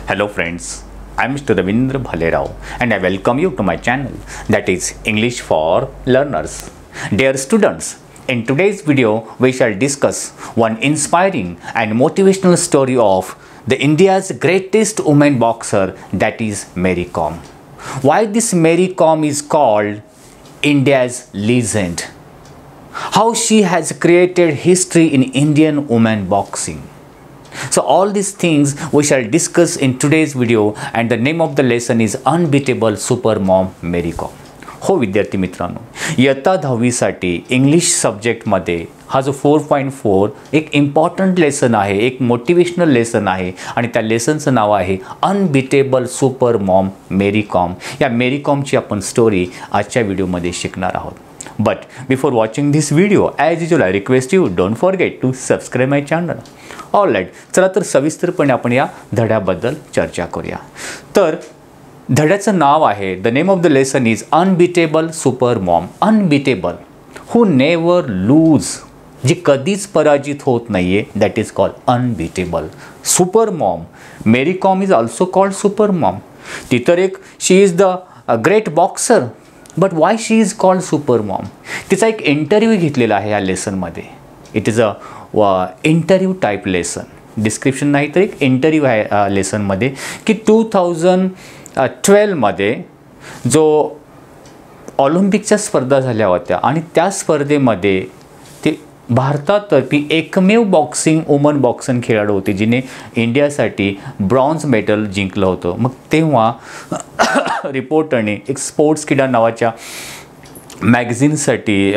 Hello friends, I am Mr. Ravindra Bhalerao and I welcome you to my channel, that is English for Learners. Dear students, in today's video we shall discuss one inspiring and motivational story of the India's greatest woman boxer, that is Mary Kom. Why this Mary Kom is called India's legend? How she has created history in Indian women boxing. So all these things we shall discuss in today's video, and the name of the lesson is Unbeatable Super Mom Mary Kom. हो विद्यार्थी मित्रांनो, इयत्ता 10वी साठी English सब्जेक्टमध्ये हा जो 4.4 एक इम्पॉर्टंट लेसन आहे, एक मोटिवेशनल लेसन आहे आणि त्या लेसनचं नाव आहे अनबीटेबल सुपर मॉम मेरी कॉम. या मेरी कॉमची आपण स्टोरी आजच्या व्हिडिओमध्ये शिकणार आहोत. But before watching this video, as usual, I request you don't forget to subscribe my channel. Alright, चला तर सविस्तरपणे आपण या धड्याबद्दल चर्चा करूया. तर धड्याचं नाव आहे, the name of the lesson is Unbeatable Super Mom. Unbeatable, who never lose, जी कधीच पराजित होत नाहीये, that is called unbeatable. Super Mom. Mary Kom is also called Super Mom. ती तर एक, she is the great boxer. But why she is called super mom. तिचा एक interview घेतलेला आहे या लेसनमध्ये. It is a interview type lesson. Description नाही तर एक इंटरव्ह्यू आहे लेसनमध्ये की 2012मध्ये जो ऑलिम्पिकच्या स्पर्धा झाल्या होत्या आणि त्या स्पर्धेमध्ये ते भारतातर्फी एकमेव वुमन बॉक्सिंग खेळाडू होती जिने इंडियासाठी ब्रॉन्झ मेडल जिंकलं होतं. मग तेव्हा रिपोर्टरने एक स्पोर्ट्स किडा नावाच्या मॅगझिनसाठी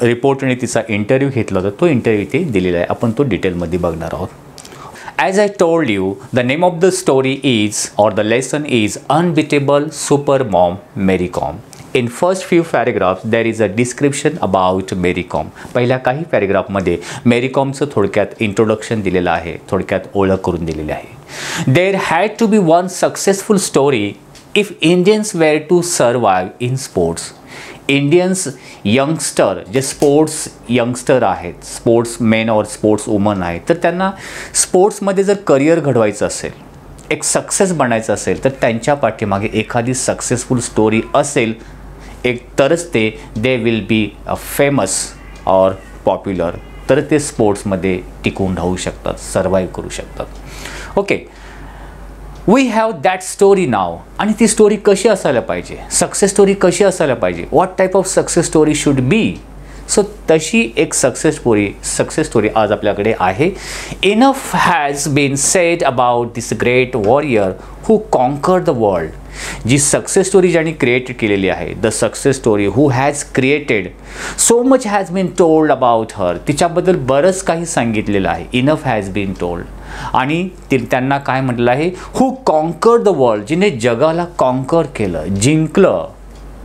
रिपोर्टरने तिचा इंटरव्ह्यू घेतला होता. तो इंटरव्ह्यू इथे दिलेला आहे, आपण तो डिटेलमध्ये बघणार आहोत. As I told you, the name of the story is, or the lesson is, Unbeatable Super Mom Mary Kom. In first few paragraphs there is a description about Mary Kom. पहिल्या काही पॅरेग्राफमध्ये मेरी कॉमचं थोडक्यात इंट्रोडक्शन दिलेलं आहे, थोडक्यात ओळख करून दिलेली आहे. There had to be one successful story if Indians were to survive in sports. Indians youngster जे स्पोर्ट्स यंगस्टर आहेत, स्पोर्ट्स मेन और स्पोर्ट्स वुमन आहेत, तर त्यांना स्पोर्ट्समध्ये जर करिअर घडवायचं असेल, एक सक्सेस बनायचं असेल, तर त्यांच्या पाठीमागे एखादी सक्सेसफुल स्टोरी असेल एक तरच ते दे विल बी फेमस और पॉप्युलर, तर ते स्पोर्ट्समध्ये टिकून राहू शकतात, सर्वाईव्ह करू शकतात. Okay, we have that story नाव. आणि ती स्टोरी कशी असायला पाहिजे, सक्सेस स्टोरी कशी असायला पाहिजे, what type of success story should be. So तशी एक सक्सेस स्टोरी आज आपल्याकडे आहे. Enough has been said about this great warrior who conquer the world. जी सक्सेस स्टोरी ज्यांनी क्रिएट केलेली आहे, the success story who has created so much has been told about her. तिच्याबद्दल बरंच काही सांगितलेलं आहे. Enough has been told. आणि त्यांना काय म्हटलं आहे, हू कॉन्कर द वर्ल्ड, जिने जगाला कॉन्कर केलं, जिंकलं.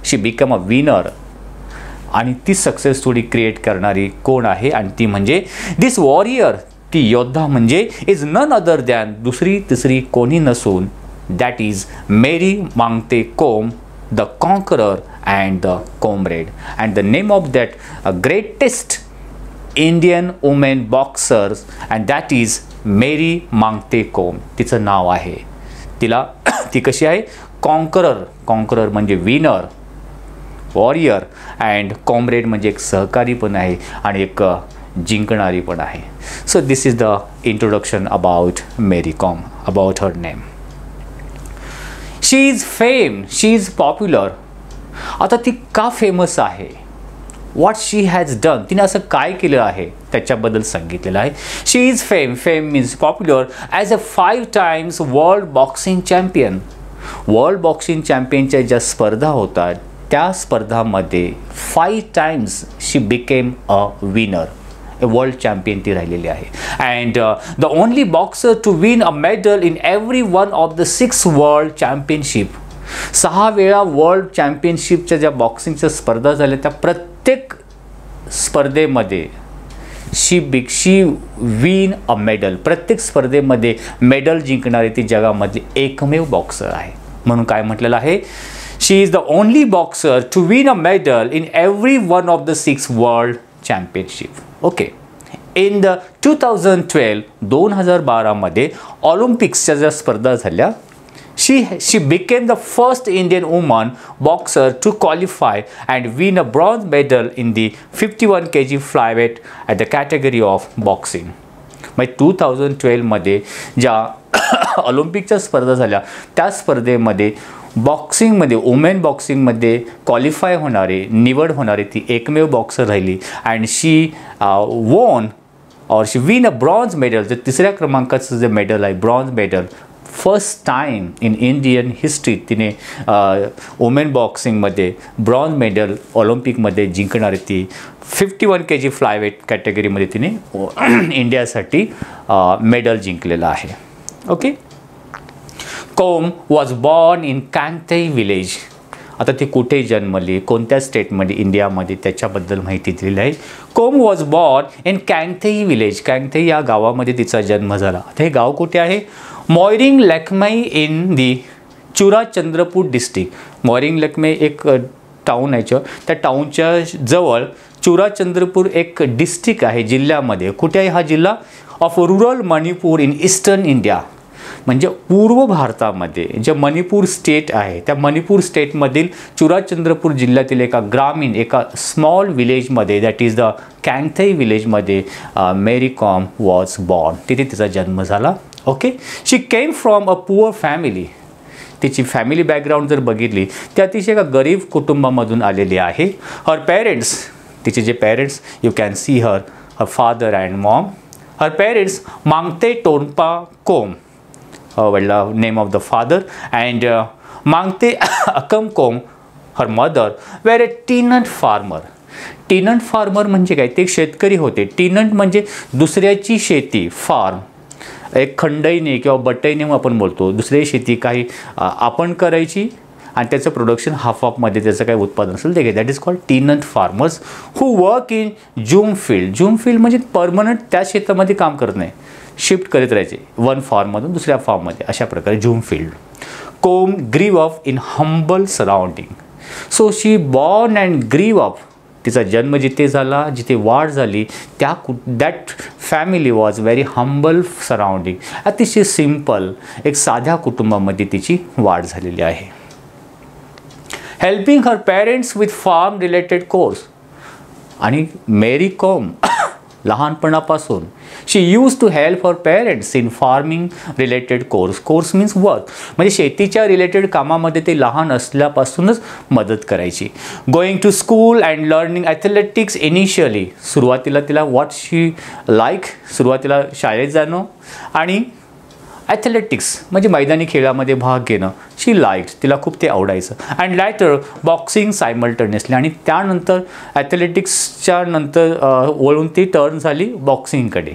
शी बिकम अ विनर. आणि ती सक्सेस स्टोरी क्रिएट करणारी कोण आहे, आणि ती म्हणजे दिस वॉरियर, ती योद्धा म्हणजे इज नन अदर दॅन, दुसरी तिसरी कोणी नसून, that is Mary Mangte Kom, the conqueror and the comrade. And the name of that greatest Indian woman boxers, and that is Mary Mangte Kom. तिचं नाव आहे. तिला ती कशी आहे, कॉन्करर म्हणजे विनर, वॉरियर, अँड कॉम्रेड म्हणजे एक सहकारी पण आहे आणि एक जिंकणारी पण आहे. So this is the introduction about Mary Kom, about her name. She is fame, she is popular. आता ती का फेमस आहे, व्हॉट शी हॅज डन, तिने असं काय केलं आहे त्याच्याबद्दल सांगितलेलं आहे. She is fame means popular as a 5 times world boxing champion. World boxing चॅम्पियनच्या ज्या स्पर्धा होतात त्या स्पर्धामध्ये 5 times she became a winner, world champion ती राहिलेली आहे. And the only boxer to win a medal in every one of the 6 world championship. 6 वेळा वर्ल्ड चॅम्पियनशिपच्या ज्या बॉक्सिंगच्या स्पर्धा झाल्या त्या प्रत्येक स्पर्धेमध्ये शी विन अ मेडल. प्रत्येक स्पर्धेमध्ये मेडल जिंकणारी ती जगामधली एकमेव बॉक्सर आहे. म्हणून काय म्हटलेलं आहे, she is the only boxer to win a medal in every one of the 6 world championship. Okay, in the 2012 मध्ये ऑलिम्पिक्सच्या ज्या स्पर्धा झाल्या, she became the first Indian woman boxer to qualify and win a bronze medal in the 51 kg flyweight at the category of boxing. म्हणजे 2012 मध्ये ज्या ऑलिम्पिकच्या स्पर्धा झाल्या त्या स्पर्धेमध्ये बॉक्सिंगमध्ये वुमेन बॉक्सिंगमध्ये क्वालिफाय होणारे निवड होणारी ती एकमेव बॉक्सर राहिली. अँड शी वॉन और शी विन अ ब्रॉन्झ मेडल. जे तिसऱ्या क्रमांकाचं जे मेडल आहे bronze medal, first time in Indian history तिने वुमेन बॉक्सिंगमध्ये ब्रॉन्झ मेडल ऑलिम्पिकमध्ये जिंकणारी ती 51 kg फ्लायवेट कॅटेगरीमध्ये तिने इंडियासाठी मेडल जिंकलेलं आहे. Okay. Kom was born in Kangathei village. आता ती कुठे जन्मली, कोणत्या स्टेटमध्ये इंडियामध्ये, त्याच्याबद्दल माहिती दिलेली आहे. कोम was born in Kangathei village. कांथई या गावामध्ये तिचा जन्म झाला. आता हे गाव कुठे आहे? मोयरिंग लखमई इन दी चुराचंद्रपूर डिस्ट्रिक्ट. मोयरिंग लखमई एक टाऊन आहे, त्या टाऊनच्या जवळ चुराचंद्रपूर एक डिस्ट्रिक्ट आहे जिल्ह्यामध्ये. कुठे आहे हा जिल्हा? Of rural Manipur in eastern India. म्हणजे पूर्व भारतामध्ये जे मणिपूर स्टेट आहे त्या मणिपूर स्टेटमधील चुराचंद्रपूर जिल्ह्यातील एका ग्रामीण एका स्मॉल विलेजमध्ये, दॅट इज द कांथई विलेजमध्ये मेरी कॉम वॉज बॉर्न. तिथे तिचा जन्म झाला. Okay. She came from a poor family. तिची फॅमिली बॅकग्राऊंड जर बघितली ती अतिशय एका गरीब कुटुंबामधून आलेली आहे. हर पेरेंट्स, तिचे जे parents, you can see her father and Maugham. Her parents मांगते टोनपा कोम, name of the father, and Mangte Akam Kom, her mother, were a tenant farmer. Tenant farmer म्हणजे काय? ते शेतकरी होते. टेनंट म्हणजे दुसऱ्याची शेती, फार्म, एक खंडईने किंवा बटईने आपण बोलतो. दुसरी शेती काही आपण करायची आणि त्याचं प्रोडक्शन हाफ ऑफमध्ये त्याचं काही उत्पादन असेल ते. That is called tenant farmers who work in zoom field. Zoom field म्हणजे परमनंट त्या शेतामध्ये काम करत नाही, शिफ्ट करत राहायचे वन फार्ममधून दुसऱ्या फार्ममध्ये, अशा प्रकारे zoom field. Kom grew up in humble surrounding. So she born and grew up. तिचा जन्म जिथे झाला, जिथे वाढ झाली, that family was very humble surrounding. अतिशय सिम्पल एक साध्या कुटुंबामध्ये तिची वाढ झालेली आहे. Helping her parents with farm related course. आणि मेरी कॉम लहानपणापासून she used to help her parents in farming related course. Course means work, म्हणजे शेतीच्या रिलेटेड कामामध्ये ते लहान असल्यापासूनच मदत करायची. Going to school and learning athletics initially. सुरुवातीला तिला व्हॉट शी लाईक, सुरुवातीला शाळेत जाणं आणि ॲथलेटिक्स म्हणजे मैदानी खेळामध्ये भाग घेणं शी लाईक्ड, तिला खूप ते आवडायचं. And later boxing simultaneously. आणि त्यानंतर ॲथलेटिक्सच्या नंतर वळून ती टर्न झाली बॉक्सिंगकडे.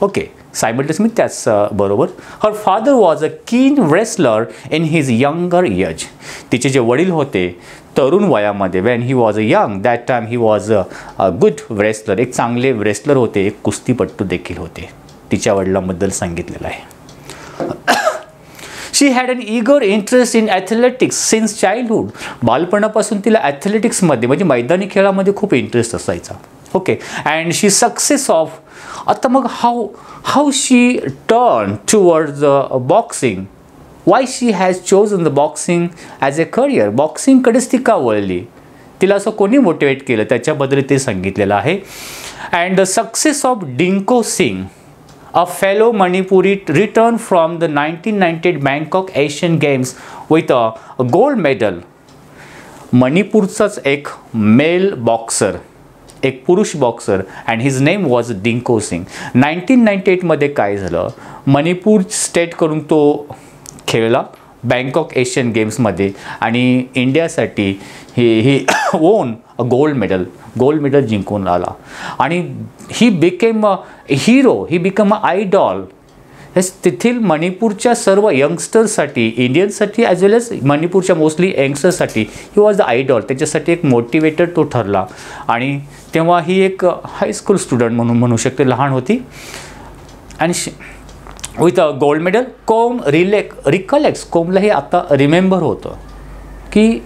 ओके. सायमल्टेनियस मी त्याच बरोबर. Her father was a keen wrestler in his younger age. तिचे जे वडील होते तरुण वयामध्ये, when he was a young that time he was a good wrestler. एक चांगले रेसलर होते, एक कुस्तीपट्टू देखील होते. तिच्या वडिलांबद्दल सांगितलेलं आहे. She had an eager interest in athletics since childhood. बालपणापासून तिला ॲथलेटिक्समध्ये म्हणजे मैदानी खेळामध्ये खूप इंटरेस्ट असायचा. Okay. And she success of. आता मग how she turn towards boxing. Why she has chosen the boxing as a career. बॉक्सिंगकडेच ती का वळली, तिला असं कोणी मोटिवेट केलं त्याच्याबद्दल ते सांगितलेलं आहे. And the success of Dingko Singh, a fellow Manipuri returned from the 1998 Bangkok Asian Games with a gold medal. मणिपूरचाच एक मेल बॉक्सर, एक पुरुष boxer, and his name was Dingko Singh. 1998 मध्ये काय झालं, मणिपूर स्टेटकडून तो खेळला बँकॉक एशियन गेम्समध्ये आणि इंडियासाठी ही वोन अ गोल्ड मेडल जिंकून आला. आणि he became a hero, he become a idol. तेथील मणिपूरच्या सर्व यंगस्टर्ससाठी, इंडियन्ससाठी ॲज वेल एज मणिपूरच्या मोस्टली यंगस्टर्ससाठी ही वॉज द आयडॉल. त्याच्यासाठी एक मोटिवेटर तो ठरला. आणि तेव्हा ही एक हायस्कूल स्टुडंट म्हणून म्हणू शकते, लहान होती. आणि with a gold medal Kom recollects. कोमला हे आता रिमेंबर होतं की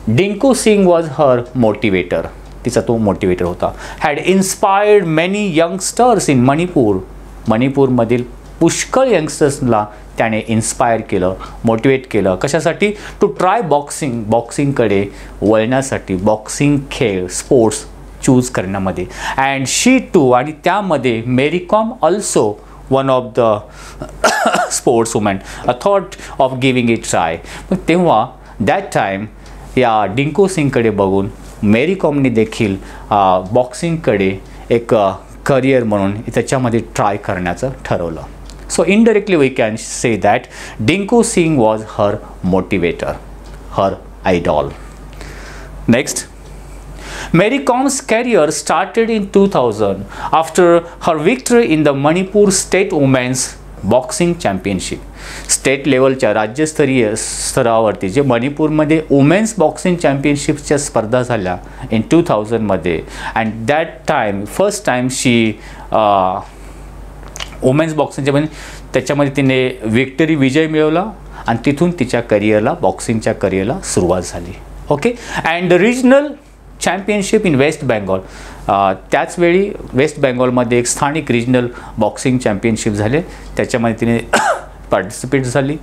Dingko Singh was her motivator. तिचा तो मोटिवेटर होता. Had inspired many youngsters in Manipur. मणिपूरमधील पुष्कळ यंगस्टर्सला त्याने इन्स्पायर केलं, मोटिवेट केलं. कशासाठी? टू ट्राय बॉक्सिंग, बॉक्सिंगकडे वळण्यासाठी, बॉक्सिंग खेळ स्पोर्ट्स चूज करण्यामध्ये. अँड शी टू, आणि त्यामध्ये Mary Kom also one of the sports woman thought of giving it try. मग तेव्हा दॅट टाईम या डिंकू सिंगकडे बघून मेरी कॉमने देखील बॉक्सिंगकडे एक करिअर म्हणून त्याच्यामध्ये ट्राय करण्याचं ठरवलं. So indirectly we can say that Dingko Singh was her motivator, her idol. Next, Mary Com's career started in 2000 after her victory in the Manipur State Women's Boxing Championship. State लेवलच्या राज्यस्तरीय स्तरावरती जे मणिपूरमध्ये वुमेन्स बॉक्सिंग चॅम्पियनशिपच्या स्पर्धा झाल्या इन 2000मध्ये. And that time first time she women's बॉक्सिंगच्या म्हणजे त्याच्यामध्ये तिने विजय मिळवला आणि तिथून तिच्या करिअरला, बॉक्सिंगच्या करिअरला सुरुवात झाली. Okay. And the regional championship in West Bengal, त्याचवेळी वेस्ट बेंगॉलमध्ये एक स्थानिक रिजनल बॉक्सिंग चॅम्पियनशिप झाले, त्याच्यामध्ये तिने पार्टिसिपेट झाली.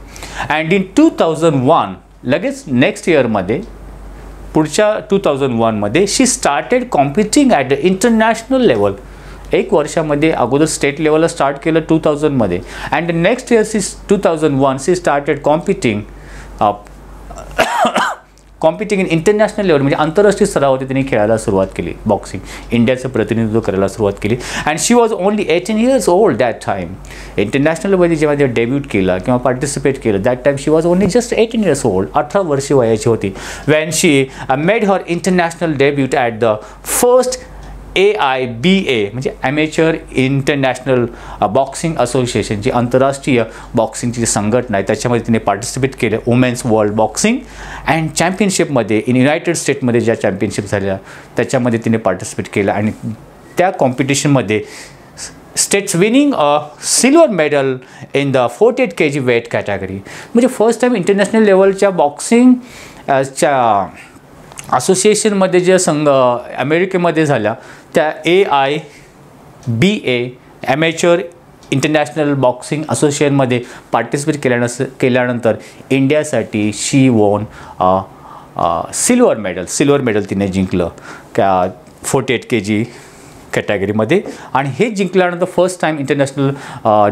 अँड इन 2001 लगेच नेक्स्ट इयरमध्ये, पुढच्या 2001मध्ये she started competing at the international level. एक वर्षामध्ये अगोदर स्टेट लेवलला स्टार्ट केलं 2000मध्ये. And next year 2001 she started competing in international level, म्हणजे आंतरराष्ट्रीय स्तरावरती तिने खेळायला सुरुवात केली, बॉक्सिंग इंडियाचं प्रतिनिधित्व करायला सुरुवात केली. And she was only 18 years old that time. इंटरनॅशनलमध्ये जेव्हा ते डेब्यूट केला किंवा पार्टिसिपेट केलं that time she was only just 18 years old, 18 वर्ष वयाची होती. When she made her international debut at the first AIBA म्हणजे ॲमेचर इंटरनॅशनल बॉक्सिंग असोसिएशन, जी आंतरराष्ट्रीय बॉक्सिंगची जी संघटना आहे त्याच्यामध्ये तिने पार्टिसिपेट केलं वुमेन्स वर्ल्ड बॉक्सिंग अँड चॅम्पियनशिपमध्ये. इन युनायटेड स्टेटमध्ये ज्या चॅम्पियनशिप झाल्या त्याच्यामध्ये तिने पार्टिसिपेट केलं आणि त्या कॉम्पिटिशनमध्ये states winning a silver medal in the 48 kg weight category. म्हणजे फर्स्ट टाईम इंटरनॅशनल लेवलच्या बॉक्सिंगच्या असोसिएशनमध्ये ज्या संघ अमेरिकेमध्ये झाल्या त्या AIBA ॲमेचर इंटरनॅशनल बॉक्सिंग असोसिएशनमध्ये पार्टिसिपेट केल्यानंतर इंडियासाठी शी वॉन सिल्वर मेडल तिने जिंकलं त्या 48 kg कॅटेगरीमध्ये. आणि हे जिंकल्यानंतर फर्स्ट टाईम इंटरनॅशनल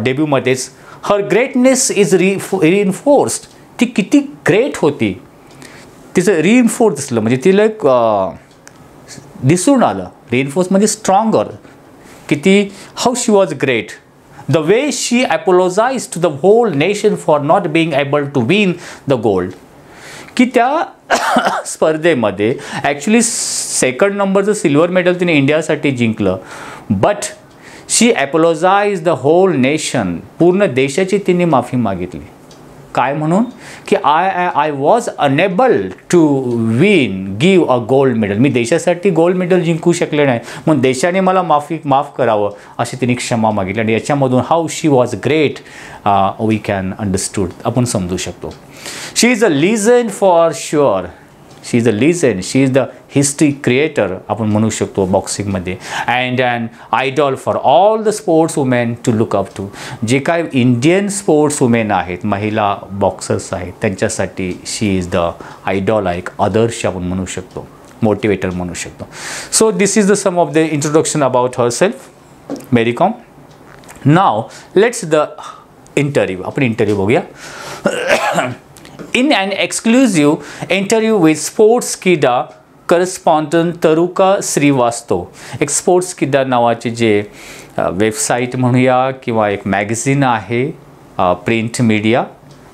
डेब्यूमध्येच हर ग्रेटनेस इज रिइन्फोर्स्ड. ती किती ग्रेट होती तिचं रिइन्फोर्स दिसलं, म्हणजे तिला एक दिसून आलं. रिइन्फोर्स म्हणजे स्ट्रॉंगर, किती how she was great. The way she apologise to the whole nation for not being able to win the gold. की त्या स्पर्धेमध्ये ॲक्च्युली सेकंड नंबरचं सिल्वर मेडल तिने इंडियासाठी जिंकलं, but she apologise the whole nation. पूर्ण देशाची तिने माफी मागितली. काय म्हणून? की I was unable to give a gold medal. मी देशासाठी गोल्ड मेडल जिंकू शकले नाही, मग देशाने मला माफ करावं अशी तिने क्षमा मागितली. आणि याच्यामधून how she was great we can understood, आपण समजू शकतो. She is a legend for sure. She is a legend, she is the history creator आपण म्हणू शकतो बॉक्सिंगमध्ये. And idol for all the sports women to look up to. जे काय Indian sports women आहेत, महिला बॉक्सर्स आहेत, त्यांच्यासाठी शी इज द आयडॉल, एक आदर्श आपण म्हणू शकतो, मोटिवेटर म्हणू शकतो. So this is the sum of the introduction about herself, Mary Kom. Now let's the interview. आपण इंटरव्ह्यू बघूया. In an exclusive interview with Sportskeeda correspondent Taruka Srivastava, एक स्पोर्ट्सकीडा नावाचे जे वेबसाईट म्हणूया किंवा एक मॅगझिन आहे प्रिंट मीडिया,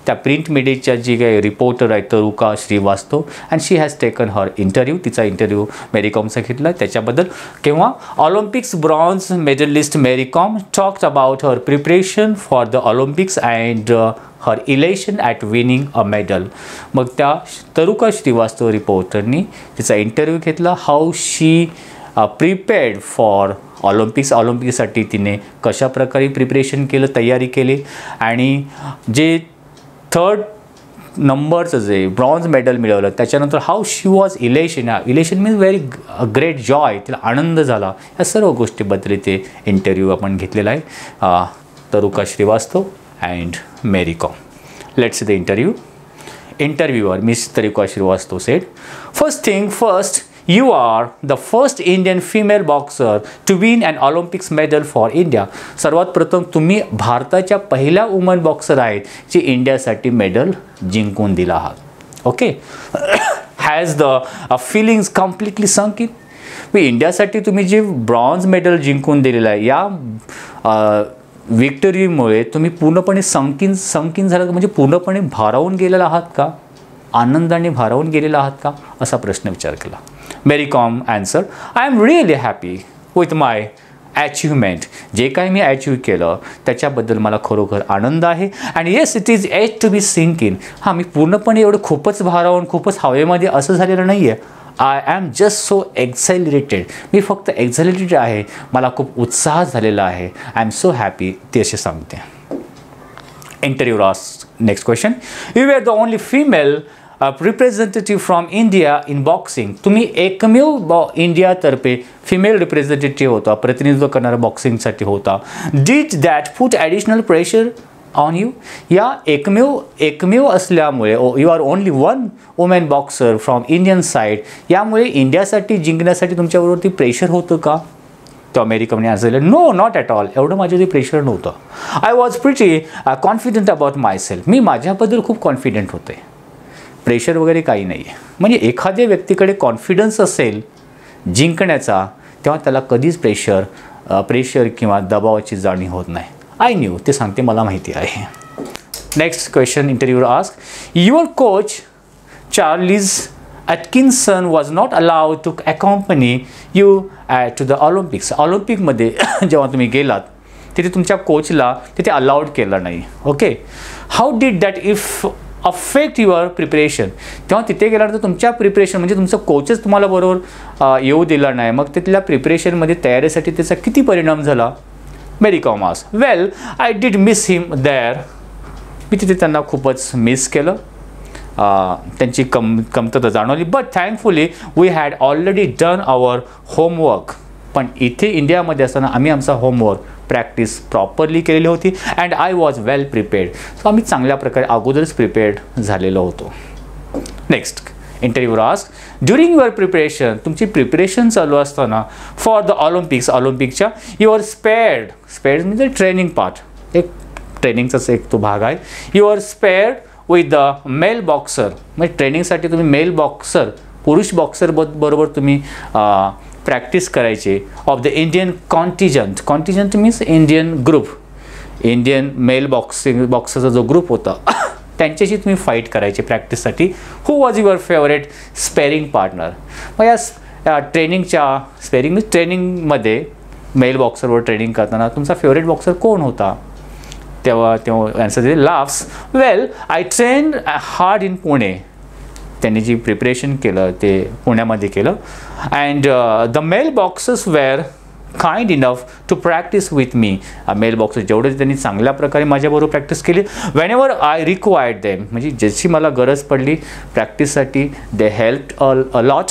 त्या प्रिंट मीडियाच्या जी काही रिपोर्टर आहे Taruka Srivastava, and she has taken her interview. तिचा इंटरव्ह्यू मेरी कॉमचा घेतला त्याच्याबद्दल. किंवा Olympics bronze medalist Mary Kom talked about her preparation for the Olympics and her elation at winning a medal. मग त्या तरुका श्रीवास्तव रिपोर्टरनी तिचा इंटरव्ह्यू घेतला. हाऊ शी प्रिपेअर्ड फॉर ऑलिम्पिक्ससाठी तिने कशाप्रकारे प्रिपरेशन केलं, तयारी केली. आणि जे थर्ड नंबरचं जे ब्रॉन्झ मेडल मिळवलं त्याच्यानंतर how she was elation. Elation means very great Joy, तिला आनंद झाला. या सर्व गोष्टीबद्दल ते इंटरव्ह्यू आपण घेतलेला आहे. Taruka Srivastava and Mary Kom. Let's see the interview. Interviewer Miss Taruka Shrivastava said, "First thing first, you are the first Indian female boxer to win an Olympics medal for India." सर्वात प्रथम तुम्ही भारताच्या पहिल्या वुमन बॉक्सर आहेत जी इंडियासाठी मेडल जिंकून दिला आहात. Okay. Has the feelings completely sunk in. मी इंडियासाठी तुम्ही जे ब्रॉन्झ मेडल जिंकून दिलेलं आहे या विक्टरीमुळे तुम्ही पूर्णपणे संकीन झालं, म्हणजे पूर्णपणे भारावून गेलेला आहात का, आनंदाने भारावून गेलेला आहात का, असा प्रश्न विचार केला. Mary Kom answer, I am really happy with my achievement. जे काही मी अचिव्ह केलं त्याच्याबद्दल मला खरोखर आनंद आहे. And yes it is as to be sink in. हां, मी पूर्णपणे एवढं खूपच भारावून खूपच हवेमध्ये असं झालेलं नाही आहे. I am just so exhilarated. मी फक्त एक्झायलेटेड आहे, मला खूप उत्साह झालेला आहे. आय एम सो हॅपी, ते असे सांगते. Interview asked next question, you were the only female representative from India in boxing. तुम्ही एकमेव इंडियातर्फे फिमेल रिप्रेझेंटेटिव्ह होता, प्रतिनिधित्व करणारा बॉक्सिंगसाठी होता. Did that put additional pressure on you. या एकमेव असल्यामुळे you are only one women boxer from Indian side, यामुळे इंडियासाठी जिंकण्यासाठी तुमच्याबरोवरती प्रेशर होतं का. तो अमेरिकनने answer, no not at all. एवढं माझ्यावरती प्रेशर नव्हतं. I was pretty confident about myself. मी माझ्याबद्दल खूप कॉन्फिडंट होते. प्रेशर वगैरे काही नाही आहे. म्हणजे एखाद्या व्यक्तीकडे कॉन्फिडन्स असेल जिंकण्याचा, तेव्हा त्याला कधीच प्रेशर किंवा दबावाची जाणीव होत नाही. आय न्यू, ते सांगते मला माहिती आहे. Next question interviewer ask, your coach Charles Atkinson was not allowed to accompany you to the Olympics. ऑलिम्पिकमध्ये जेव्हा तुम्ही गेलात तिथे तुमच्या कोचला तिथे अलाउड केलं नाही. Okay. How did that if affect your preparation. तेव्हा तिथे गेल्यानंतर तुमच्या प्रिपरेशन म्हणजे तुमचं कोचच तुम्हाला बरोबर येऊ दिला नाही, मग तिथल्या प्रिपरेशनमध्ये तयारीसाठी त्याचा किती परिणाम झाला. Mary Kom asked, well I did miss him there. मी तिथे त्यांना खूपच मिस केलं, त्यांची कमतरता जाणवली. But thankfully we had already done our homework. पण इथे इंडियामध्ये असताना आम्ही आमचा होमवर्क प्रॅक्टिस प्रॉपरली केलेली होती. And I was well prepared. So आम्ही चांगल्या प्रकारे अगोदरच प्रिपेर्ड झालेलो होतो. Next interviewer asked, during your preparation, तुमची प्रिपरेशन चालू असताना फॉर द ऑलिम्पिक्सच्या यू आर स्पेअर्ड म्हणजे ट्रेनिंग पार्ट, एक ट्रेनिंगचाच एक तो भाग आहे. You are sparred with the male boxer. म्हणजे ट्रेनिंगसाठी तुम्ही मेल बॉक्सर पुरुष बॉक्सर बरोबर तुम्ही प्रॅक्टिस करायचे. Of the Indian contingent means Indian group, Indian male बॉक्सरचा जो ग्रुप होता त्यांच्याशी तुम्ही फाईट करायचे प्रॅक्टिससाठी. Who was your favourite sparring partner. मग या ट्रेनिंगमध्ये मेल बॉक्सरवर ट्रेनिंग करताना तुमचा फेवरेट बॉक्सर कोण होता. तेव्हा आन्सर दिले, laughs, well I train hard in Pune. त्यांनी जी प्रिपरेशन केलं ते पुण्यामध्ये केलं. And the male boxers were kind enough to practise with me. Male boxer जेवढे त्यांनी चांगल्या प्रकारे माझ्याबरोबर प्रॅक्टिस केली. वेन आय रिक्वायर्ड देम, म्हणजे जशी मला गरज पडली प्रॅक्टिससाठी, they help a lot.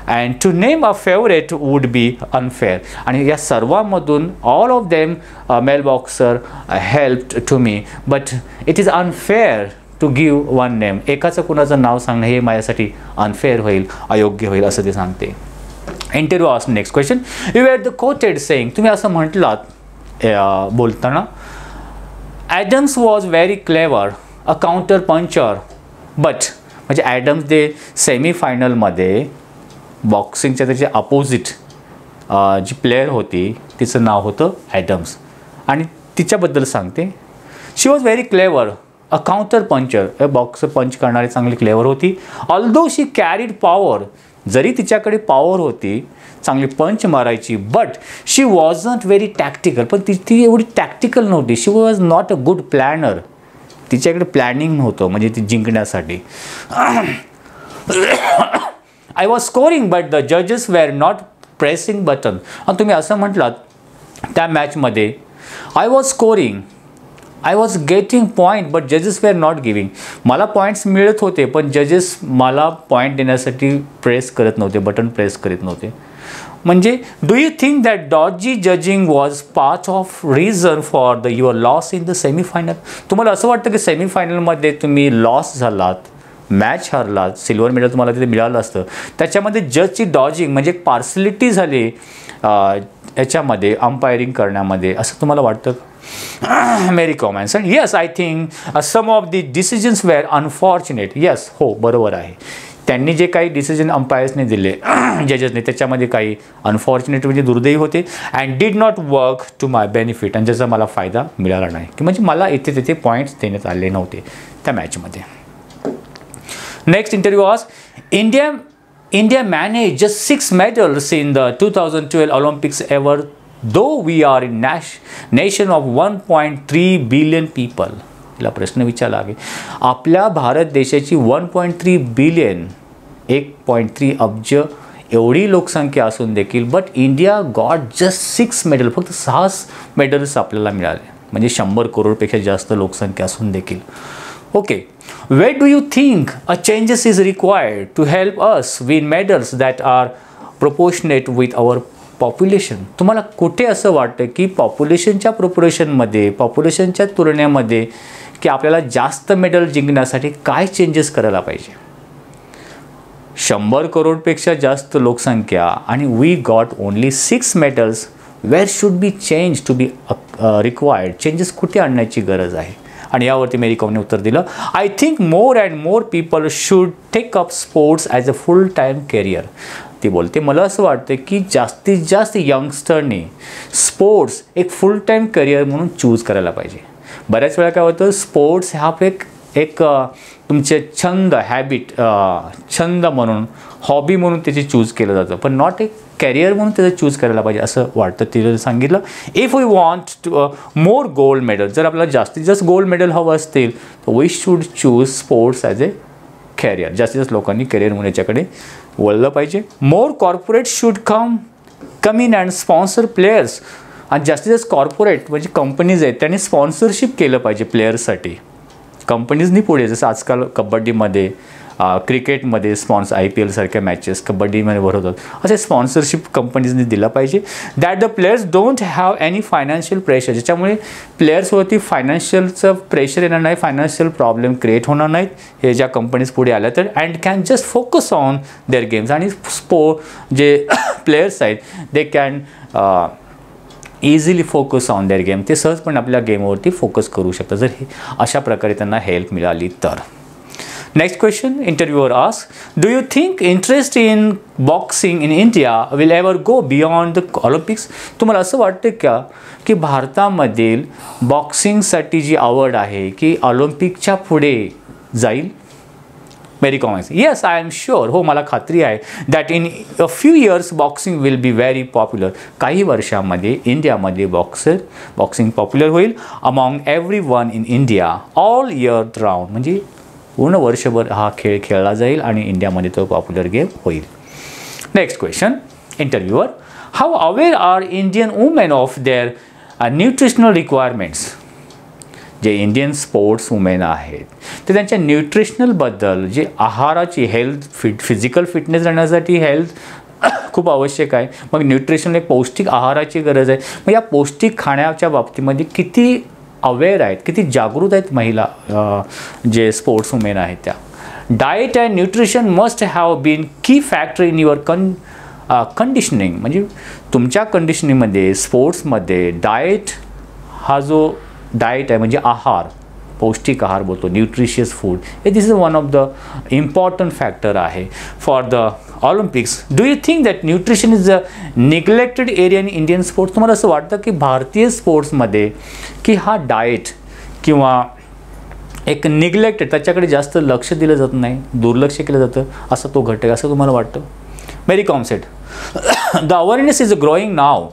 And to name a favourite would be unfair. आणि या सर्वांमधून all of them male boxer help to me, but it is unfair to give one name. एकाचं कुणाचं नाव सांगणं हे माझ्यासाठी अनफेअर होईल, अयोग्य होईल असं ते सांगते. Interview ask next question, you are the quoted saying. तुम्ही असं म्हटलात बोलताना, Adams was very clever a counter puncher. But म्हणजे ॲडम्स दे सेमीफायनलमध्ये बॉक्सिंगच्या त्याचे अपोजिट जी प्लेयर होती तिचं नाव होतं ॲडम्स आणि तिच्याबद्दल सांगते. She was very clever a counter puncher. Boxer punch करणारी चांगली क्लेवर होती. Although she carried power. जरी तिच्याकडे पॉवर होती, चांगली पंच मारायची, but she wasn't very tactical. पण ती एवढी टॅक्टिकल नव्हती. She was not a good planner. तिच्याकडे प्लॅनिंग नव्हतं म्हणजे ती जिंकण्यासाठी. I was scoring but the जजेस वेअर नॉट प्रेसिंग बटन. आणि तुम्ही असं म्हटलात त्या मॅचमध्ये I was scoring I was getting point but जजेस वेअर नॉट गिविंग. मला पॉईंट्स मिळत होते पण जजेस मला पॉईंट देण्यासाठी प्रेस करत नव्हते, बटन प्रेस करत नव्हते. म्हणजे do you think that Doge judging was part of reason for the your loss in the semifinal? तुम्हाला असं वाटतं की सेमीफायनलमध्ये तुम्ही लॉस झालात, मॅच हरलात, सिल्वर मेडल तुम्हाला तिथे मिळालं असतं, त्याच्यामध्ये जजची डॉजिंग म्हणजे एक पार्सलिटी झाली याच्यामध्ये अंपायरिंग करण्यामध्ये, असं तुम्हाला वाटतं? Mary Kom answered yes, I think some of the decisions were unfortunate. Yes, हो बरोबर आहे. त्यांनी जे काही डिसिजन अंपायर्सने दिले जजेसने त्याच्यामध्ये काही अनफॉर्च्युनेट म्हणजे दुर्दैवी होते. And did not work to my benefit, आणि ज्याचा मला फायदा मिळाला नाही, की म्हणजे मला इथे तिथे पॉईंट्स देण्यात आले नव्हते त्या मॅचमध्ये. Next interview was India managed just 6 medals in the 2012 Olympics ever, though we are a nation of 1.3 billion people. तिला प्रश्न विचारला आहे, आपल्या भारत देशाची 1.3 बिलियन 1.3 अब्ज एवढी लोकसंख्या असून देखील but India got just 6 medal, फक्त 6 मेडल्स आपल्याला मिळाले, म्हणजे 100 करोडपेक्षा जास्त लोकसंख्या असून देखील. Okay, where do you think a changes is required to help us win medals that are proportionate with our population? तुम्हाला कुठे असं वाटतं की पॉप्युलेशनच्या प्रोपोर्शनमध्ये, पॉप्युलेशनच्या तुलनेमध्ये की आपल्याला जास्त मेडल जिंकण्यासाठी काय चेंजेस करायला पाहिजे? 100 करोडपेक्षा जास्त लोकसंख्या आणि we got only 6 medals. Where should be change to be required? Changes कुठे आणण्याची गरज आहे? आणि यावरती मेरी कॉमने उत्तर दिलं, I think more and more people should take up sports as a full time career. ती बोलते, मला असं वाटतं की जास्तीत जास्त यंगस्टरने स्पोर्ट्स एक फुल टाईम करिअर म्हणून चूज करायला पाहिजे. बऱ्याच वेळा काय होतं, स्पोर्ट्स हा एक तुमचे छंद, हॅबिट, छंद म्हणून, हॉबी म्हणून त्याची चूज केलं जातं, पण नॉट एक कॅरियर म्हणून त्याचं चूज करायला पाहिजे असं वाटतं. तिने सांगितलं, if we want to more gold medal, जर आपल्याला जास्तीत जास्त गोल्ड मेडल हवं असतील तर we should choose sports as a career. जास्तीत जास्त लोकांनी कॅरियर म्हणून याच्याकडे वळलं पाहिजे. More corporate should come in and sponsor players, आणि जास्तीत जास्त कॉर्पोरेट म्हणजे कंपनीज आहेत त्यांनी स्पॉन्सरशिप केलं पाहिजे प्लेयर्ससाठी. कंपनीजनी पुढे, जसं आजकाल कबड्डीमध्ये, क्रिकेटमध्ये IPL सारख्या मॅचेस कबड्डीमध्ये भरवतात, असे स्पॉन्सरशिप कंपनीजनी दिला पाहिजे. That the players don't have any financial pressure, ज्याच्यामुळे प्लेयर्सवरती फायनान्शियलचं प्रेशर येणार नाही, फायनान्शियल प्रॉब्लेम क्रिएट होणार नाहीत हे ज्या कंपनीज पुढे आल्या तर. And can just focus on their games, आणि जे प्लेयर्स आहेत they can easily focus on their game, ते सहजपणे आपल्या गेमवरती फोकस करू शकतात जर अशा प्रकारे त्यांना हेल्प मिळाली तर. Next question, interviewer ask, do you think interest in boxing in India will ever go beyond the Olympics? तुम्हाला असं वाटतं का की भारतामधील बॉक्सिंगसाठी जी आवड आहे की ऑलिम्पिकच्या पुढे जाईल? Mary Kom, yes, I am sure. हो, मला खात्री आहे that in a few years boxing will be very popular. काही वर्षामध्ये इंडियामध्ये बॉक्सिंग पॉप्युलर होईल among everyone in India all year round, म्हणजे पूर्ण वर्षभर हा खेळ खेळला जाईल आणि इंडियामध्ये तो पॉप्युलर गेम होईल. Next question, interviewer, how aware are Indian women of their nutritional requirements? जे इंडियन स्पोर्ट्स वुमेन आहेत ते त्यांच्या न्यूट्रिशनलबद्दल, जे आहाराची हेल्थ फिजिकल फिटनेस राहण्यासाठी हेल्थ खूप आवश्यक आहे, मग न्यूट्रिशन एक पौष्टिक आहाराची गरज आहे, मग या पौष्टिक खाण्याच्या बाबतीमध्ये किती अवेअर आहेत, किती जागृत आहेत महिला जे स्पोर्ट्स वुमेन आहेत त्या? Diet and nutrition must have been key factor in your conditioning, म्हणजे तुमच्या कंडिशनिंगमध्ये स्पोर्ट्समध्ये डाएट हा जो डाएट आहे म्हणजे आहार, पौष्टिक आहार बोलतो, न्यूट्रिशियस फूड, हे this is one of the important factor आहे for the Olympics. Do you think that nutrition is a neglected area in Indian sports? तुम्हाला असं वाटतं की भारतीय स्पोर्ट्समध्ये की हा डाएट किंवा एक निग्लेक्टेड, त्याच्याकडे जास्त लक्ष दिलं जात नाही, दुर्लक्ष केलं जातं, असा तो घटक असं तुम्हाला वाटतं? Mary Kom said, the awareness is growing now.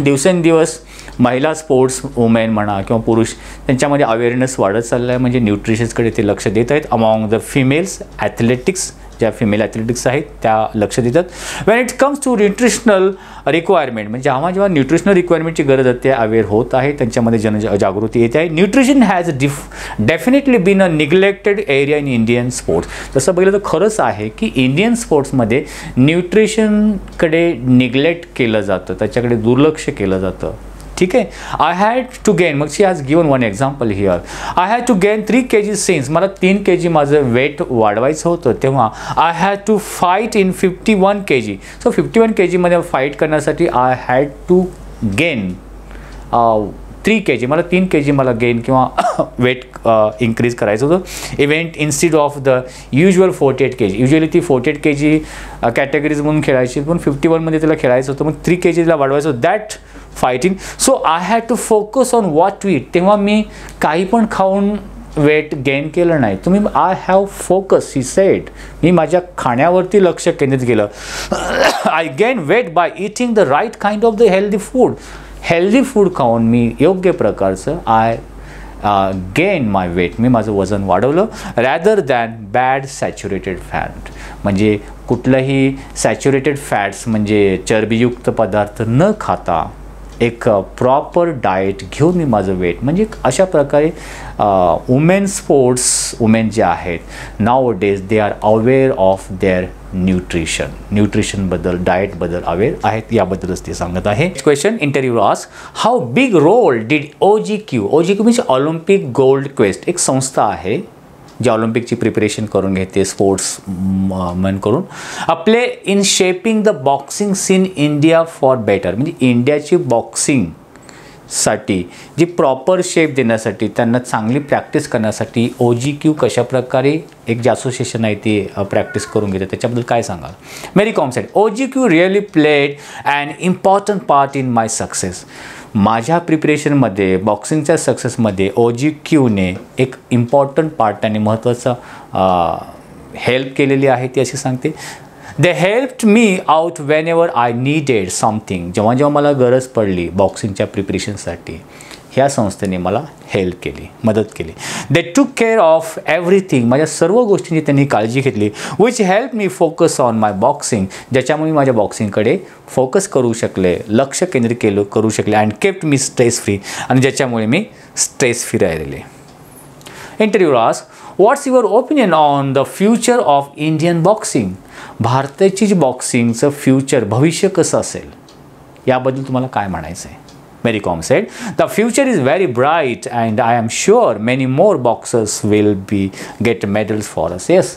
दिवसेंदिवस महिला स्पोर्ट्स वुमेन म्हणा किंवा पुरुष त्यांच्यामध्ये अवेअरनेस वाढत चालला आहे, म्हणजे न्यूट्रिशन्सकडे ते लक्ष देत आहेत. अमॉंग द फिमेल्स ॲथलेटिक्स, ज्या फिमेल ॲथलेटिक्स आहेत त्या लक्ष देतात. When it comes to nutritional requirement, म्हणजे जेव्हा न्यूट्रिशनल रिक्वायरमेंटची गरज आहे ते अवेअर होत आहे, त्यांच्यामध्ये जनजागृती येते आहे. Nutrition has definitely been a neglected area in Indian sports. तसं बघितलं तर खरंच आहे की इंडियन स्पोर्ट्समध्ये न्यूट्रिशनकडे निग्लेक्ट केलं जातं, त्याच्याकडे दुर्लक्ष केलं जातं. ठीक आहे. आय हॅड टू गेन, मग she has given one example here. I had to gain 3 kg since, मला 3 kg माझं वेट वाढवायचं होतं तेव्हा I had to fight in 51 kg. So 51 kg मध्ये फाईट करण्यासाठी I had to gain 3 kg, मला 3 kg मला गेन किंवा वेट इन्क्रीज करायचं होतं. Event instead of the usual 48 kg. Usually ती 48 kg कॅटेगरीज म्हणून खेळायची, पण 51मध्ये तिला खेळायचं होतं, मग 3 kg ला वाढवायचं होतं. That fighting. So I had to focus on what to eat. तेव्हा मी काही पण खाऊन वेट गेन केलं नाही. तुम्ही I have focus, he said, मी माझ्या खाण्यावरती लक्ष केंद्रित केलं. I gain weight by eating the right kind of the healthy food. Healthy food खाऊन मी योग्य प्रकारचं आय गेन माय वेट, मी माझं वजन वाढवलं. Rather than bad saturated fat, म्हणजे कुठलंही सॅच्युरेटेड फॅट्स म्हणजे चरबीयुक्त पदार्थ न खाता एक प्रॉपर डाएट घेऊन मी माझं वेट, म्हणजे अशा प्रकारे वुमेन स्पोर्ट्स वुमेन जे आहेत nowadays they are aware of their न्यूट्रिशनबद्दल, डाएटबद्दल अवेअर आहेत, याबद्दलच ते सांगत आहे. Question interview ask, how big role did OGQ, OGQ म्हणजे ऑलिम्पिक गोल्ड क्वेस्ट, एक संस्था आहे जे ऑलिम्पिकची प्रिपरेशन करून घेते स्पोर्ट्स मन करून, play in shaping the boxing scene India for better, म्हणजे इंडियाची बॉक्सिंगसाठी जी प्रॉपर शेप देण्यासाठी, त्यांना चांगली प्रॅक्टिस करण्यासाठी OGQ कशाप्रकारे एक जे असोसिएशन आहे ते प्रॅक्टिस करून घेते, त्याच्याबद्दल काय सांगाल? Mary Kom said, OGQ really played an important part in my success. माझ्या प्रिपरेशनमध्ये, बॉक्सिंगच्या सक्सेसमध्ये OGQने एक इम्पॉर्टंट पार्ट, त्याने महत्त्वाचा हेल्प केलेली आहे ती अशी सांगते. दे helped me out Wien ever I needed something. जेव्हा जेव्हा मला गरज पडली बॉक्सिंगच्या प्रिपरेशनसाठी, ह्या संस्थेने मला हेल्प केली, मदत केली. दे टूक केअर ऑफ एव्हरीथिंग, माझ्या सर्व गोष्टींची त्यांनी काळजी घेतली. Which help me focus on my boxing, ज्याच्यामुळे मी माझ्या बॉक्सिंगकडे फोकस करू शकले, लक्ष केंद्रित करू शकले. And kept me stress free, आणि ज्याच्यामुळे मी स्ट्रेस फ्री राहिलेले. Interview ask, what's your opinion on the future of Indian boxing. भारताची जी बॉक्सिंगचं फ्युचर, भविष्य कसं असेल, याबद्दल तुम्हाला काय म्हणायचं आहे? Mary Com said, the future is very bright and I am sure many more boxers will get medals for us. Yes,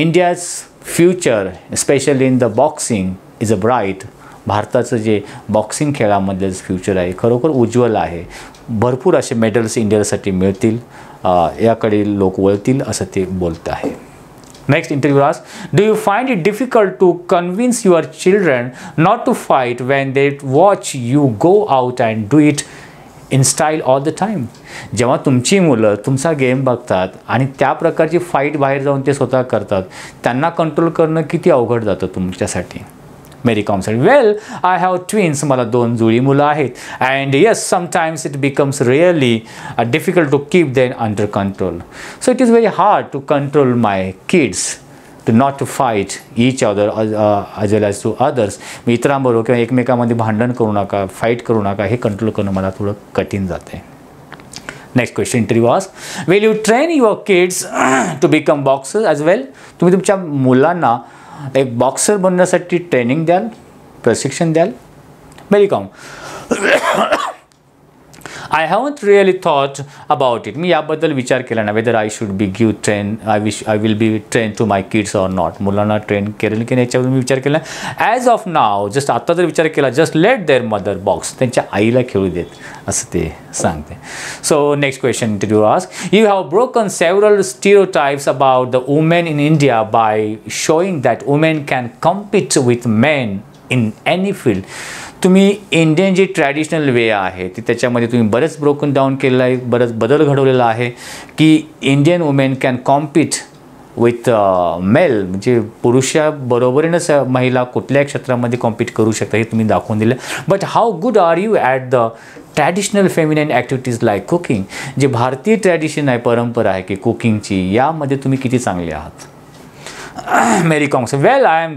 India's future, especially in the boxing, is a bright. भारताचं जे बॉक्सिंग खेळामधलं फ्युचर आहे खरोखर उज्ज्वल आहे. भरपूर असे medals इंडियासाठी मिळतील, याकडे लोक वळतील असं ते बोलत आहे. Next interview asks, do you find it difficult to convince your children not to fight when they watch you go out and do it in style all the time? जेव्हा तुमची मुलं तुमचा गेम बघतात आणि त्या प्रकारची फाईट बाहेर जाऊन ते स्वतः करतात, त्यांना कंट्रोल करणं किती अवघड जातं तुमच्यासाठी? Mary Kom said, well I have twins, मला 2 जुळी मुलं आहेत. And yes, sometimes it becomes really difficult to keep them under control. So it is very hard to control my kids to not to fight each other as well as to others. मित्रांबरोबर किंवा एकमेकांमध्ये भांडण करू नका, fight करू नका, हे control करणं मला थोडं कठीण जाते. Next question interview ask, will you train your kids to become boxers as well. तुम्ही तुमच्या मुलांना एक बॉक्सर बनण्यासाठी ट्रेनिंग द्याल, प्रशिक्षण द्याल? Mary Kom, I haven't really thought about it. मी याबद्दल विचार केला ना, whether I should be give train, I will be train to my kids or not. मुलांना ट्रेन करेल की नाही याच्यावर मी विचार केला. ॲज ऑफ नाव, जस्ट आता जर विचार केला, just let their mother box, त्यांच्या आईला खेळू देत असं ते सांगते. So next question interview ask, you have broken several stereotypes about the women in India by showing that women can compete with men in any field. तुम्ही Indian जी traditional way आहे ती त्याच्यामध्ये तुम्ही बरेच ब्रोकन डाऊन केलेलं आहे, बरंच बदल घडवलेला आहे की Indian women can compete with mail, म्हणजे पुरुषाबरोबरीनंच महिला कुठल्याही क्षेत्रामध्ये कॉम्पीट करू शकता हे तुम्ही दाखवून दिलं. But how good are you at the traditional feminine activities like cooking. जे भारतीय ट्रॅडिशन आहे, परंपरा आहे की कुकिंगची, यामध्ये तुम्ही किती चांगले आहात? Mary Kom say well I am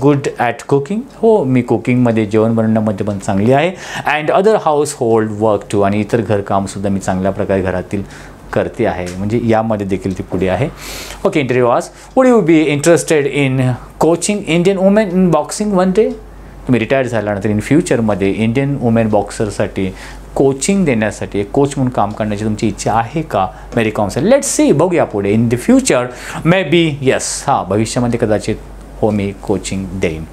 good at cooking. हो, मी कुकिंगमध्ये जेवण बनवण्यामध्ये पण चांगली आहे. And other household work too, आणि इतर घरकामसुद्धा मी चांगल्या प्रकारे घरातील करते आहे, म्हणजे यामध्ये देखील ती पुढे आहे. ओके, इंटरव्ह्यू वाज would you be interested in coaching Indian women in boxing one day. तुम्ही रिटायर झाल्यानंतर इन फ्युचरमध्ये इंडियन वुमेन बॉक्सरसाठी कोचिंग देण्यासाठी एक कोच म्हणून काम करण्याची तुमची इच्छा आहे का? मेरी कॉम से लेट्स सी, बघूया पुढे in the future may be yes. हां, भविष्यामध्ये कदाचित हो मी कोचिंग देईन.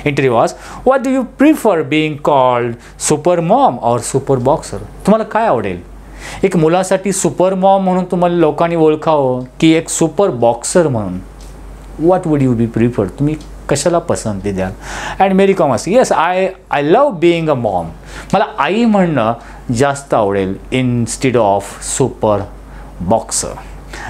इंटरव्ह्यू वाज what do you prefer being called super Maugham और सुपर बॉक्सर. तुम्हाला काय आवडेल? एक मुलासाठी सुपर मॉम म्हणून तुम्हाला लोकांनी ओळखावं की एक सुपर बॉक्सर म्हणून? What would you be prefer? तुम्ही कशाला पसंती द्याल? अँड मेरी कॉम असे yes I love being a mom. मला आई म्हणणं जास्त आवडेल instead of super boxer.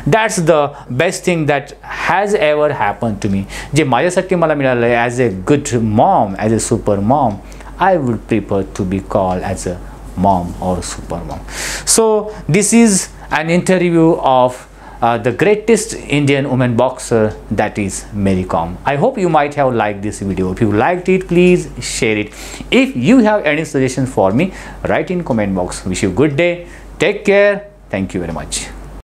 That's the best thing that has ever happen to me. जे माझ्यासाठी मला मिळालं आहे as a good mom, as a super mom, I would prefer to be called as a mom or super mom. So this is an interview of the greatest Indian woman boxer, that is Mary Kom. I hope you might have liked this video. If you liked it, please share it. If you have any suggestions for me, write in comment box. Wish you good day. Take care. Thank you very much.